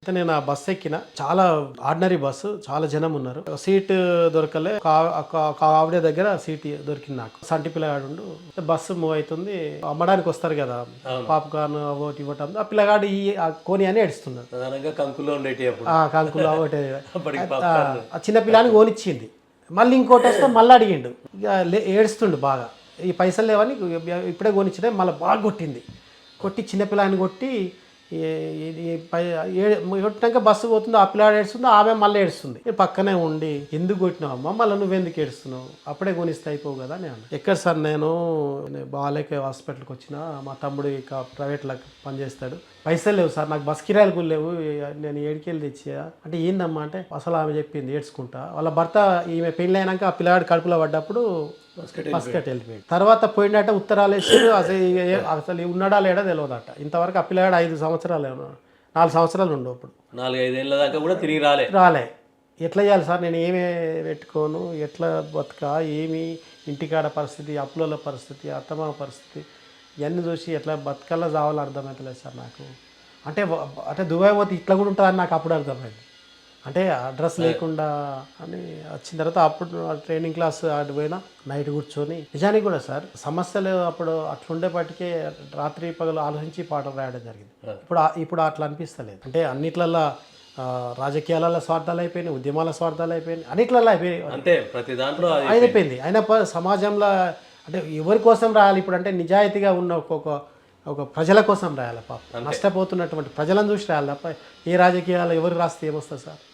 అయితే నేను ఆ బస్సు ఎక్కిన. చాలా ఆర్డినరీ బస్సు. చాలా జనం ఉన్నారు. సీట్ దొరకలే. ఒక ఆవిడ దగ్గర సీట్ దొరికింది నాకు. సంటి పిల్లగాడుండు. బస్సు మూవ్ అవుతుంది. అమ్మడానికి వస్తారు కదా పాప్కార్న్ ఒకటి ఇవ్వటం. ఆ పిల్లగాడు ఆ కోని అని ఏడుస్తున్నాడు. ప్రధానంగా కంకులో ఉండేటి అప్పుడు. కంకులు ఒకటి అప్పటికి పాప్కార్న్. ఆ చిన్న పిల్లానికి కోనిచ్చింది. మళ్ళీ ఇంకోటి వస్తే మళ్ళీ అడిగిండు. ఇక ఏడుస్తుండు బాగా. ఈ పైసలు లేవని ఇప్పుడే కొనిచ్చినా మళ్ళీ బాగా కొట్టింది. కొట్టి చిన్నపిల్లాన్ని కొట్టి కొట్టినాక బస్సు పోతుంది. ఆ పిల్లాడు ఏడుస్తుంది, ఆమె మళ్ళీ ఏడుస్తుంది. పక్కనే ఉండి ఎందుకు కొట్టినావు అమ్మ, మళ్ళీ నువ్వెందుకు ఏడుస్తున్నావు, అప్పుడే కొనిస్తే అయిపోవు కదా అని అన్న. ఎక్కడ సార్ నేను బాగాలేక హాస్పిటల్కి వచ్చిన, మా తమ్ముడు ఇక ప్రైవేట్లో పనిచేస్తాడు, పైసలు లేవు సార్ నాకు, బస్ కిరాయిలు కూడా లేవు, నేను ఏడికెళ్ళి తెచ్చా అంటే ఏందమ్మా అంటే అసలు ఆమె చెప్పింది ఏడ్చుకుంటా. వాళ్ళ భర్త ఈమె పెళ్ళి అయినాక ఆ పిల్లాడు కడుపులో పడ్డప్పుడు బస్కెట్ వెళ్ళిపోయాడు. తర్వాత పోయినట్ట ఉత్తరాలు వేసారు. అసలు ఉన్నాడా లేడా తెలియదట. ఇంతవరకు ఆ పిల్లాడు 5 సంవత్సరాలు 4 సంవత్సరాలు ఉండవు. అప్పుడు 4-5 ఏళ్ళ దాకా కూడా తిరిగి రాలే. ఎట్లా చేయాలి సార్, నేను ఏమీ పెట్టుకోను, ఎట్లా బతుకా, ఏమి ఇంటికాడ పరిస్థితి, అప్పుల పరిస్థితి, అత్తమామ పరిస్థితి, ఇవన్నీ చూసి ఎట్లా బతకల్లా చావాలో అర్థమవుతలేదు సార్ నాకు. అంటే దుబాయ్ పోతే ఇట్లా కూడా ఉంటుందని నాకు అప్పుడు అర్థమైంది. అంటే అడ్రస్ లేకుండా అని వచ్చిన తర్వాత అప్పుడు ట్రైనింగ్ క్లాస్ అటు పోయినా, నైట్ కూర్చొని నిజానికి కూడా సార్ సమస్యలు అప్పుడు అట్లుండేపాటికే రాత్రి పగలు ఆలోచించి పాటలు రాయడం జరిగింది. ఇప్పుడు అట్లా అనిపిస్తలేదు. అంటే అన్నిట్లల్లో రాజకీయాలలో స్వార్థాలు అయిపోయినాయి, ఉద్యమాల స్వార్థాలు అయిపోయినాయి, అన్నిట్లలో అయిపోయినాయి. అంటే ప్రతి దాంట్లో అయిపోయింది. అయినా సమాజంలో అంటే ఎవరి కోసం రాయాలి ఇప్పుడు అంటే నిజాయితీగా ఉన్న ఒక ప్రజల కోసం రాయాలి. పాప నష్టపోతున్నటువంటి ప్రజలను చూసి రాయాలి తప్ప ఏ రాజకీయాలు ఎవరు రాస్తే ఏమొస్తుంది సార్.